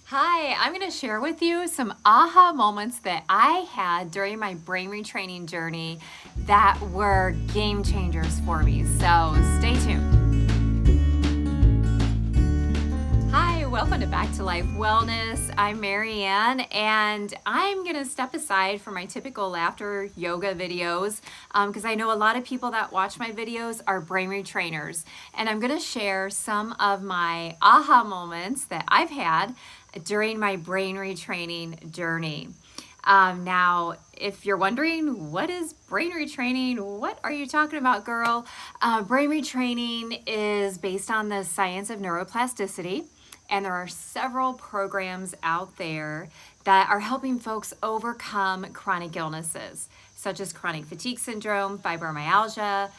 Hi, I'm going to share with you some aha moments that I had during my brain retraining journey that were game changers for me. So stay tuned. Hi, welcome to Back to Life Wellness. I'm Marianne, and I'm going to step aside from my typical laughter yoga videos because I know a lot of people that watch my videos are brain retrainers. And I'm going to share some of my aha moments that I've had during my brain retraining journey. Now, if you're wondering, what is brain retraining? What are you talking about, girl? Brain retraining is based on the science of neuroplasticity, and there are several programs out there that are helping folks overcome chronic illnesses, such as chronic fatigue syndrome, fibromyalgia,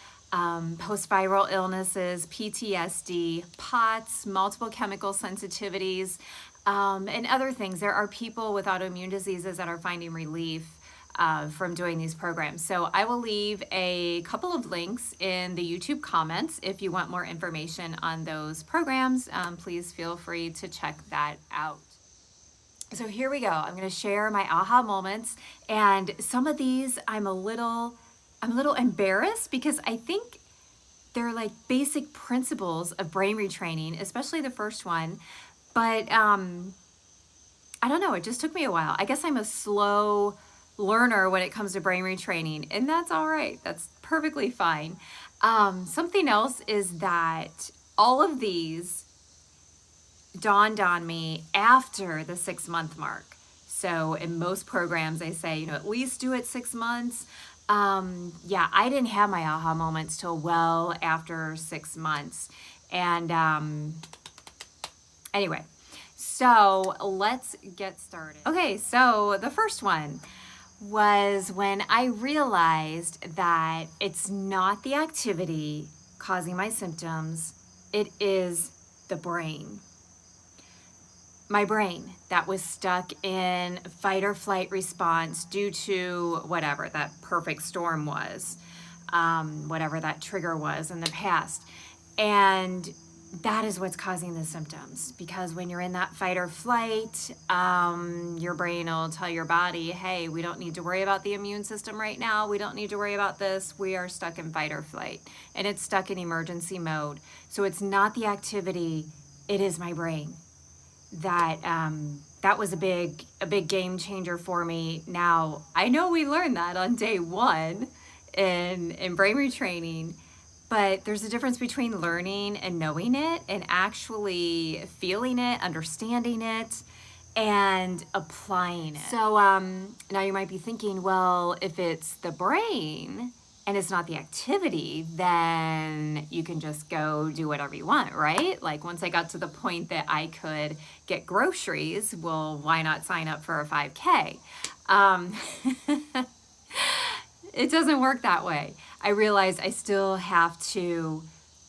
post-viral illnesses, PTSD, POTS, multiple chemical sensitivities, and other things. There are people with autoimmune diseases that are finding relief from doing these programs. So I will leave a couple of links in the YouTube comments. If you want more information on those programs, please feel free to check that out. So here we go. I'm going to share my aha moments, and some of these I'm a little embarrassed because I think they're like basic principles of brain retraining, especially the first one. But I don't know, it just took me a while. I guess I'm a slow learner when it comes to brain retraining, and that's all right. That's perfectly fine. Something else is that all of these dawned on me after the 6-month mark. So in most programs, they say, at least do it 6 months. Yeah, I didn't have my aha moments till well after 6 months. And anyway, so let's get started. Okay, so the first one was when I realized that it's not the activity causing my symptoms, it is the brain. My brain that was stuck in fight or flight response due to whatever that perfect storm was, whatever that trigger was in the past. And that is what's causing the symptoms, because when you're in that fight or flight, your brain will tell your body, hey, we don't need to worry about the immune system right now. We don't need to worry about this. We are stuck in fight or flight, and it's stuck in emergency mode. So it's not the activity, it is my brain. That was a big game changer for me. Now, I know we learned that on day one in brain retraining, but there's a difference between learning and knowing it and actually feeling it, understanding it, and applying it. So now you might be thinking, well, if it's the brain and it's not the activity, then you can just go do whatever you want, right? Like once I got to the point that I could get groceries, well, why not sign up for a 5K? It doesn't work that way. I realized I still have to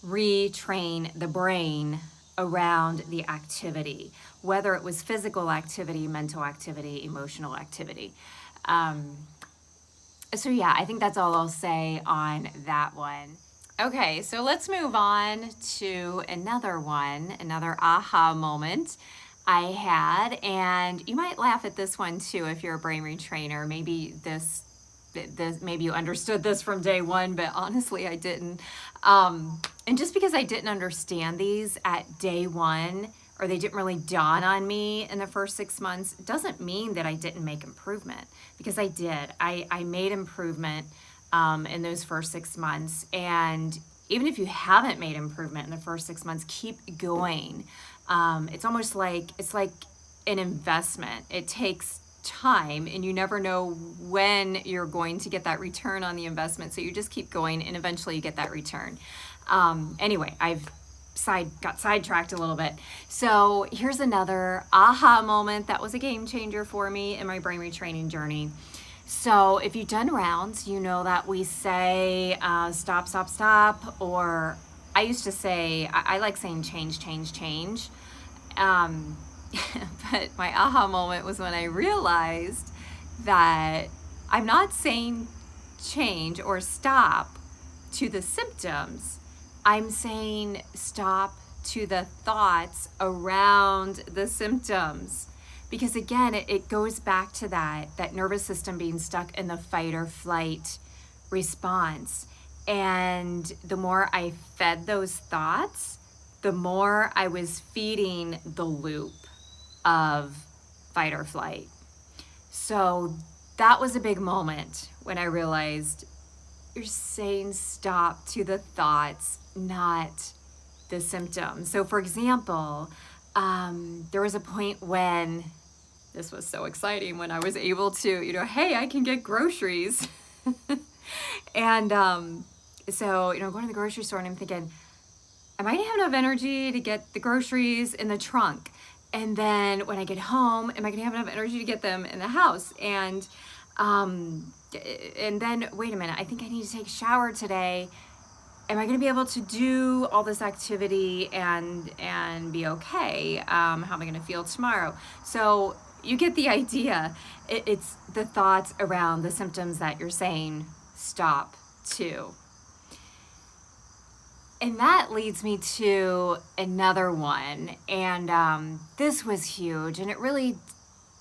retrain the brain around the activity, whether it was physical activity, mental activity, emotional activity. So yeah, I think that's all I'll say on that one. Okay, so let's move on to another one, another aha moment I had. And you might laugh at this one too if you're a brain retrainer. Maybe maybe you understood this from day one, but honestly, I didn't. And just because I didn't understand these at day one, or they didn't really dawn on me in the first 6 months, doesn't mean that I didn't make improvement, because I did. I made improvement in those first 6 months. And even if you haven't made improvement in the first 6 months, keep going. It's almost like, it's like an investment. It takes time, and you never know when you're going to get that return on the investment. So you just keep going, and eventually you get that return. Anyway, I've got sidetracked a little bit. So here's another aha moment that was a game changer for me in my brain retraining journey. So if you've done rounds, you know that we say stop, stop, stop, or I used to say, I like saying change, change, change. But my aha moment was when I realized that I'm not saying change or stop to the symptoms. I'm saying stop to the thoughts around the symptoms. Because again, it goes back to that nervous system being stuck in the fight or flight response. And the more I fed those thoughts, the more I was feeding the loop of fight or flight. So that was a big moment when I realized you're saying stop to the thoughts, not the symptoms. So for example, there was a point when this was so exciting when I was able to, hey, I can get groceries. And so, going to the grocery store and I'm thinking, I might have enough energy to get the groceries in the trunk. And then when I get home, am I going to have enough energy to get them in the house? And then, wait a minute, I think I need to take a shower today. Am I going to be able to do all this activity and be okay? How am I going to feel tomorrow? So you get the idea. It's the thoughts around the symptoms that you're saying stop to. And that leads me to another one. And this was huge. And it really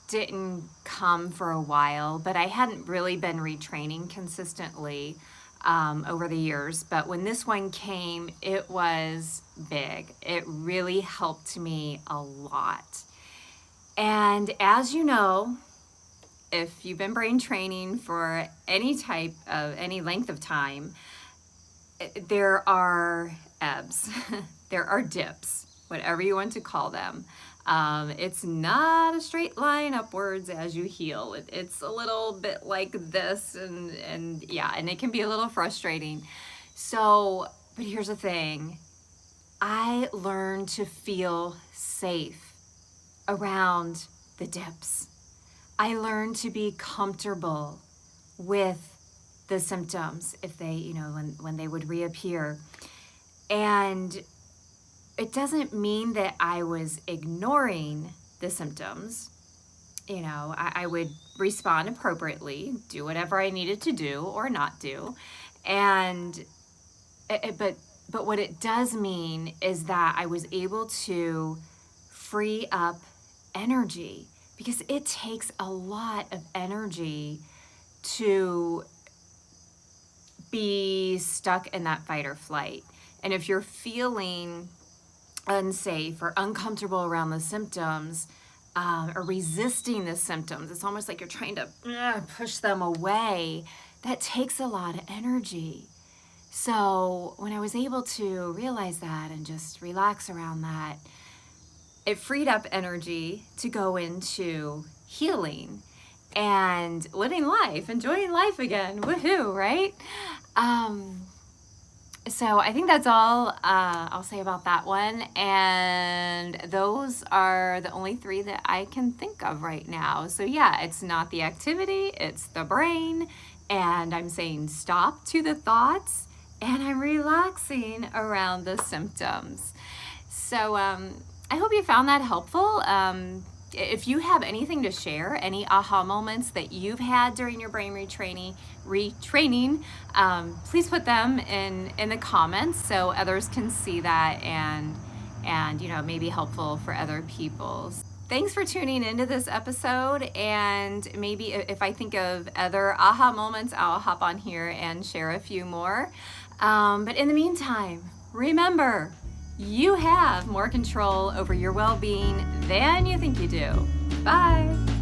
didn't come for a while, but I hadn't really been retraining consistently over the years. But when this one came, it was big. It really helped me a lot. And as you know, if you've been brain training for any length of time, there are ebbs, there are dips, whatever you want to call them. It's not a straight line upwards as you heal. It's a little bit like this, and it can be a little frustrating. So, but here's the thing. I learned to feel safe around the dips. I learned to be comfortable with the symptoms if they, when they would reappear. And it doesn't mean that I was ignoring the symptoms. I would respond appropriately, do whatever I needed to do or not do. But what it does mean is that I was able to free up energy, because it takes a lot of energy to be stuck in that fight or flight. And if you're feeling unsafe or uncomfortable around the symptoms, or resisting the symptoms, it's almost like you're trying to push them away. That takes a lot of energy. So when I was able to realize that and just relax around that, it freed up energy to go into healing and living life, enjoying life again. Woohoo, right? So I think that's all I'll say about that one. And those are the only three that I can think of right now. So yeah, it's not the activity, it's the brain. And I'm saying stop to the thoughts, and I'm relaxing around the symptoms. So I hope you found that helpful. If you have anything to share, any aha moments that you've had during your brain retraining, please put them in the comments so others can see that and maybe helpful for other people. Thanks for tuning into this episode, and maybe if I think of other aha moments, I'll hop on here and share a few more. But in the meantime, remember, you have more control over your well-being than you think you do. Bye.